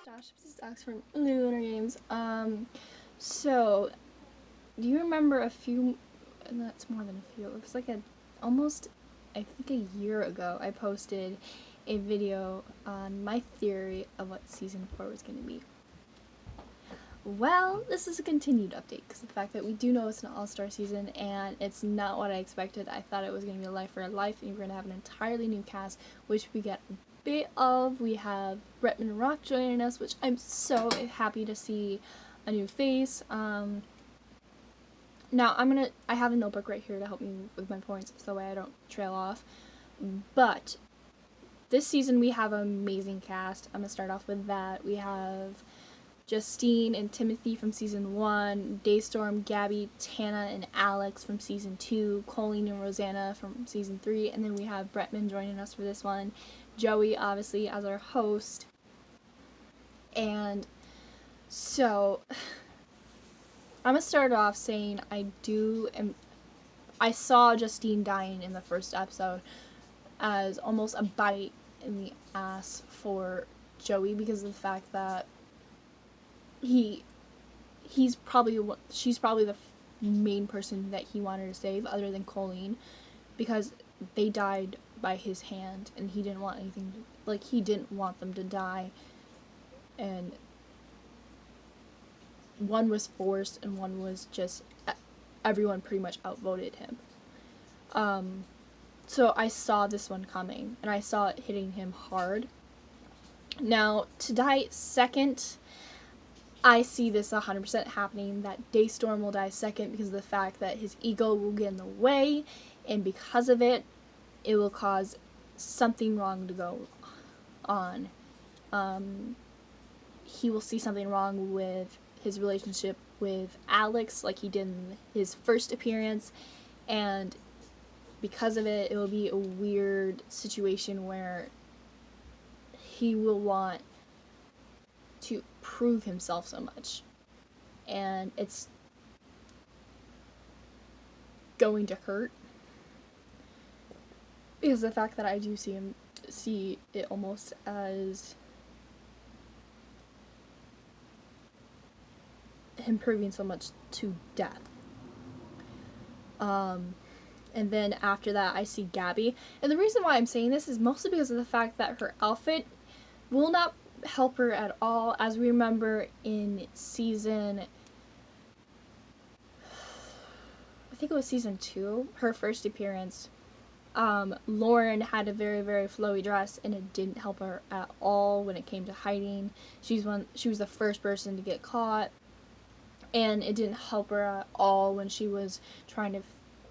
Starships is Alex from Lunar Games. So, do you remember a few, and that's more than a few, it was like almost, I think a year ago, I posted a video on my theory of what Season 4 was going to be. Well, this is a continued update, because the fact that we do know it's an all-star season, and it's not what I expected. I thought it was going to be a Life for Life, and you're going to have an entirely new cast, which we get bit of. We have Bretman Rock joining us, which I'm so happy to see a new face. Now I have a notebook right here to help me with my points so that way I don't trail off. But this season we have an amazing cast. I'm gonna start off with that. We have Justine and Timothy from season 1, Daystorm, Gabby, Tana, and Alex from season 2, Colleen and Rosanna from season 3, and then we have Bretman joining us for this one. Joey, obviously, as our host. And so, I'm gonna start off saying I saw Justine dying in the first episode as almost a bite in the ass for Joey because of the fact that she's probably the main person that he wanted to save other than Colleen, because they died by his hand and he didn't want he didn't want them to die, and one was forced and one was just everyone pretty much outvoted him. So I saw this one coming and I saw it hitting him hard. Now, to die second, I see this 100% happening, that Daystorm will die second because of the fact that his ego will get in the way, and because of it, it will cause something wrong to go on. He will see something wrong with his relationship with Alex like he did in his first appearance, and because of it, it will be a weird situation where he will want to prove himself so much, and it's going to hurt because of the fact that I do see it almost as him proving so much to death. And then after that I see Gabby, and the reason why I'm saying this is mostly because of the fact that her outfit will not help her at all. As we remember in season, I think it was season 2, her first appearance, Lauren had a very, very flowy dress and it didn't help her at all when it came to hiding. She was the first person to get caught, and it didn't help her at all when she was trying to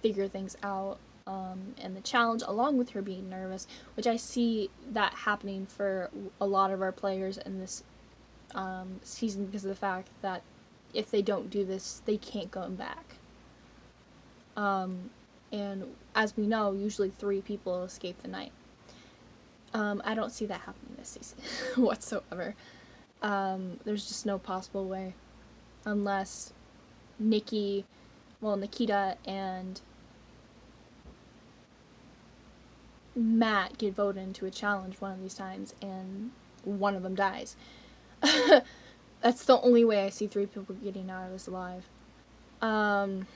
figure things out, and the challenge, along with her being nervous, which I see that happening for a lot of our players in this season because of the fact that if they don't do this, they can't go back. And as we know, usually 3 people escape the night. I don't see that happening this season whatsoever. There's just no possible way, unless Nikita and Matt get voted into a challenge one of these times and one of them dies. That's the only way I see 3 people getting out of this alive. Now,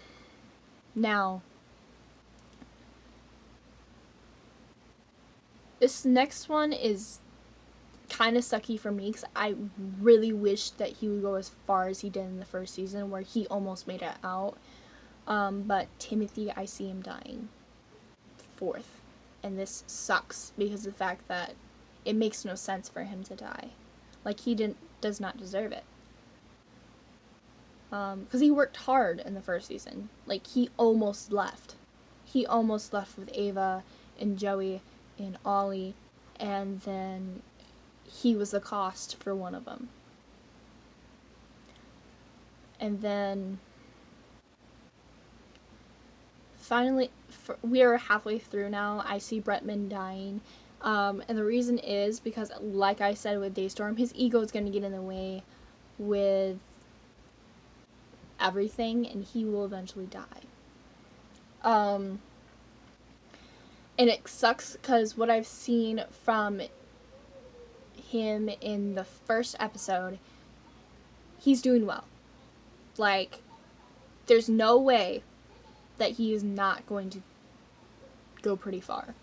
this next one is kind of sucky for me because I really wish that he would go as far as he did in the first season where he almost made it out. But Timothy, I see him dying 4th. And this sucks because of the fact that it makes no sense for him to die. Like, he does not deserve it. Because he worked hard in the first season. Like, he almost left. He almost left with Ava and Joey and Ollie, and then he was the cost for one of them. And then finally, we are halfway through now. I see Bretman dying, and the reason is because, like I said with Daystorm, his ego is going to get in the way with everything, and he will eventually die. And it sucks because what I've seen from him in the first episode, he's doing well. Like, there's no way that he is not going to go pretty far.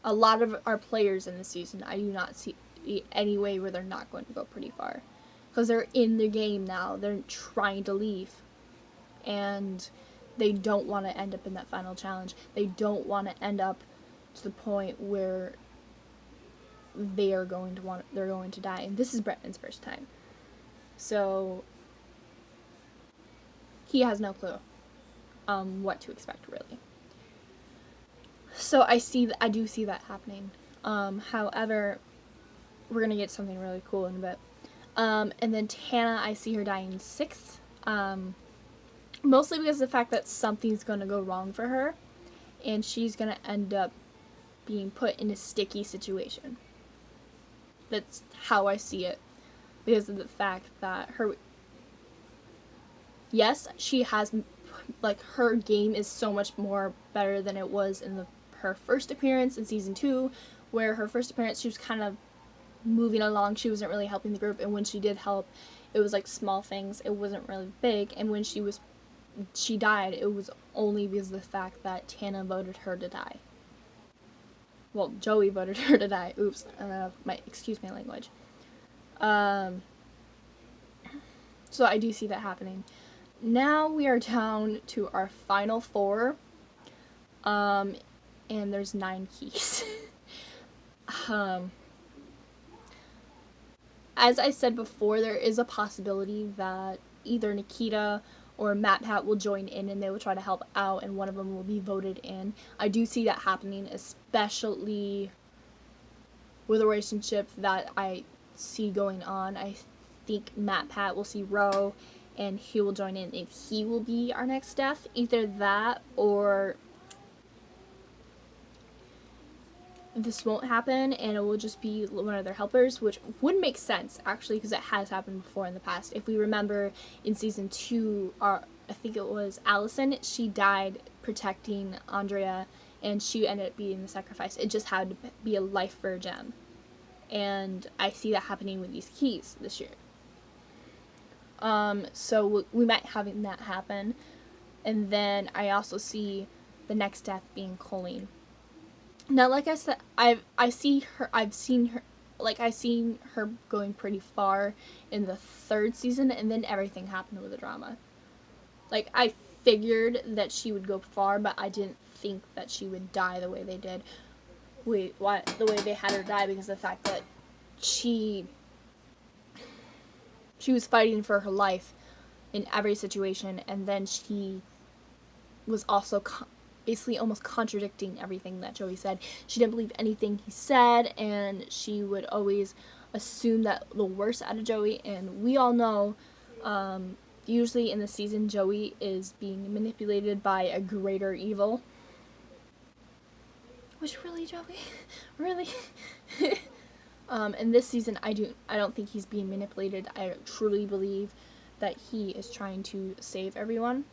A lot of our players in this season, I do not see any way where they're not going to go pretty far. Because they're in the game now. They're trying to leave. And they don't want to end up in that final challenge. They don't want to end up to the point where they're going to die. And this is Bretman's first time. So he has no clue what to expect, really. So I do see that happening. However, we're gonna get something really cool in a bit. And then Tana, I see her dying 6th. Mostly because of the fact that something's gonna go wrong for her, and she's gonna end up being put in a sticky situation. That's how I see it, because of the fact that yes, she has, like, her game is so much more better than it was in her first appearance in season 2, where her first appearance she was kind of moving along, she wasn't really helping the group, and when she did help, it was like small things, it wasn't really big, and when she died, it was only because of the fact that Tana voted her to die. Well, Joey voted her to die. Oops, excuse my language. So I do see that happening. Now we are down to our final 4, and there's 9 keys. As I said before, there is a possibility that either Nikita or MatPat will join in and they will try to help out, and one of them will be voted in. I do see that happening, especially with a relationship that I see going on. I think MatPat will see Ro, and he will join in, and he will be our next death. Either that, or this won't happen, and it will just be one of their helpers, which would make sense, actually, because it has happened before in the past. If we remember, in season 2, I think it was Allison, she died protecting Andrea, and she ended up being the sacrifice. It just had to be a life for a gem. And I see that happening with these keys this year. So we might have that happen. And then I also see the next death being Colleen. Now, like I said, I've seen her going pretty far in the 3rd season, and then everything happened with the drama. Like, I figured that she would go far, but I didn't think that she would die the way they did. The way they had her die, because of the fact that she was fighting for her life in every situation, and then she was also basically almost contradicting everything that Joey said. She didn't believe anything he said, and she would always assume that the worst out of Joey, and we all know, usually in the season, Joey is being manipulated by a greater evil. Which, really, Joey? Really? In this season, I don't think he's being manipulated. I truly believe that he is trying to save everyone.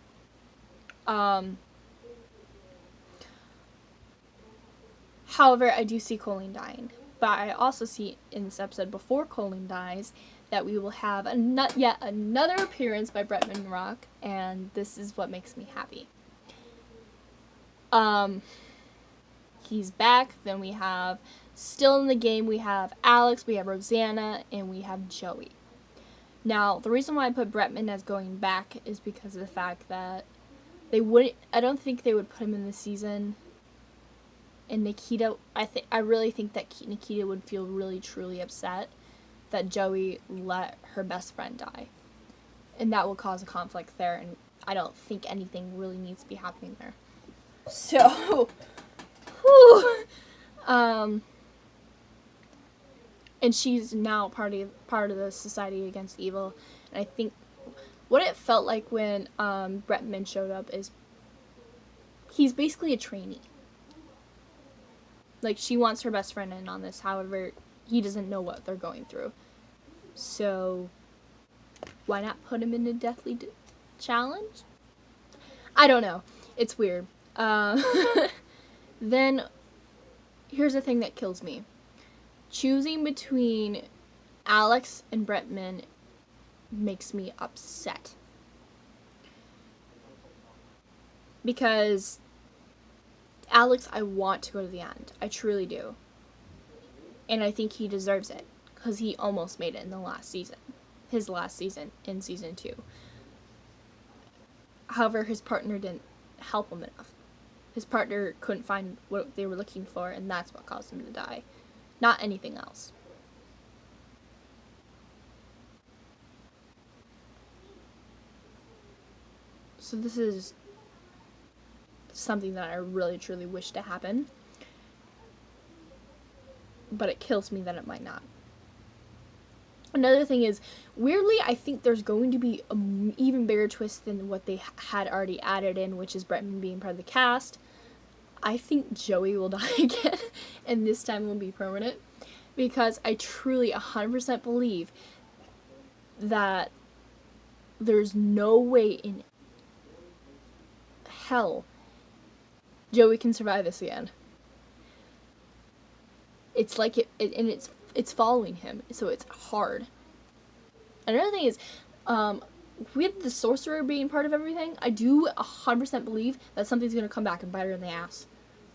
However, I do see Colleen dying. But I also see in this episode, before Colleen dies, that we will have yet another appearance by Bretman Rock, and this is what makes me happy. He's back. Then we have, still in the game, we have Alex, we have Rosanna, and we have Joey. Now, the reason why I put Bretman as going back is because of the fact that I don't think they would put him in the season. And Nikita, I really think that Nikita would feel really, truly upset that Joey let her best friend die. And that will cause a conflict there, and I don't think anything really needs to be happening there. So, whew, and she's now part of the Society Against Evil, and I think what it felt like when Bretman showed up is he's basically a trainee. Like, she wants her best friend in on this, however, he doesn't know what they're going through. So, why not put him in a deathly challenge? I don't know. It's weird. Then, here's the thing that kills me. choosing between Alex and Bretman makes me upset. Because Alex, I want to go to the end. I truly do. And I think he deserves it. Because he almost made it in the last season. His last season, in season 2. However, his partner didn't help him enough. His partner couldn't find what they were looking for, and that's what caused him to die. Not anything else. So this is something that I really truly wish to happen. But it kills me that it might not. Another thing is, weirdly, I think there's going to be an even bigger twist than what they had already added in, which is Bretman being part of the cast. I think Joey will die again, and this time will be permanent. Because I truly 100% believe that there's no way in hell Joey can survive this again. It's like and it's following him, so it's hard. Another thing is, with the sorcerer being part of everything, I do 100% believe that something's gonna come back and bite her in the ass.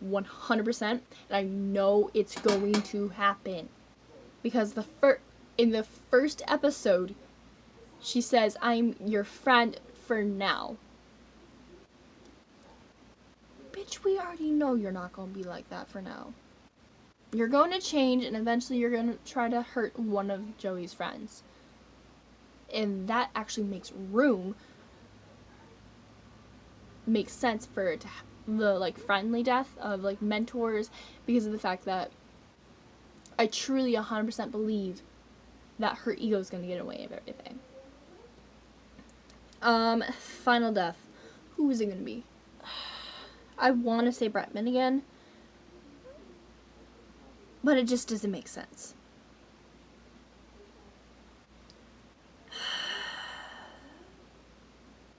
100%, and I know it's going to happen. Because in the first episode, she says, "I'm your friend for now." Bitch, we already know you're not going to be like that for now. You're going to change, and eventually you're going to try to hurt one of Joey's friends. And that actually makes sense for it to the, like, friendly death of, like, mentors, because of the fact that I truly 100% believe that her ego is going to get away of everything. Final death. Who is it going to be? I want to say Bretman again, but it just doesn't make sense.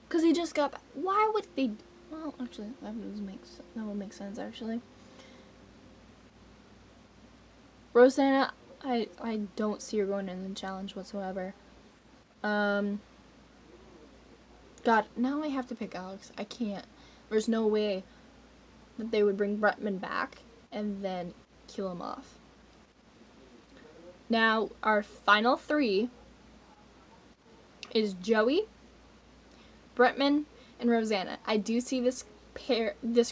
Because he just got... Why would they... Well, actually, that would make sense, actually. Rosanna, I don't see her going in the challenge whatsoever. God, now I have to pick Alex. I can't. There's no way that they would bring Bretman back and then kill him off. Now, our final 3 is Joey, Bretman, and Rosanna. I do see this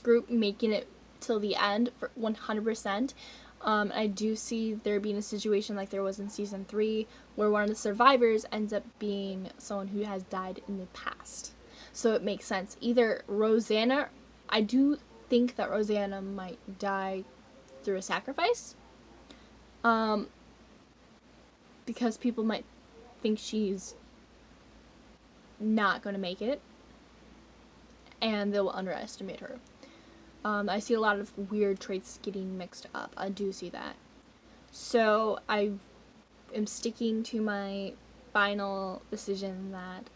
group making it till the end for 100%. I do see there being a situation like there was in season 3 where one of the survivors ends up being someone who has died in the past. So it makes sense. Either Rosanna, I do think that Rosanna might die through a sacrifice. Because people might think she's not going to make it. And they'll underestimate her. I see a lot of weird traits getting mixed up. I do see that. So I am sticking to my final decision that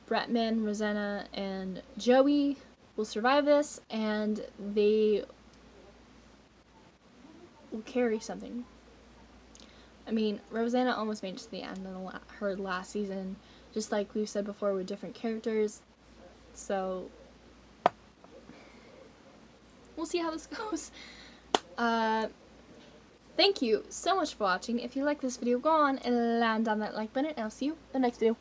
Bretman, Rosanna, and Joey will survive this, and they will carry something. I mean, Rosanna almost made it to the end of her last season, just like we've said before, with different characters. So we'll see how this goes. Thank you so much for watching. If you like this video, go on and land on that like button, and I'll see you in the next video.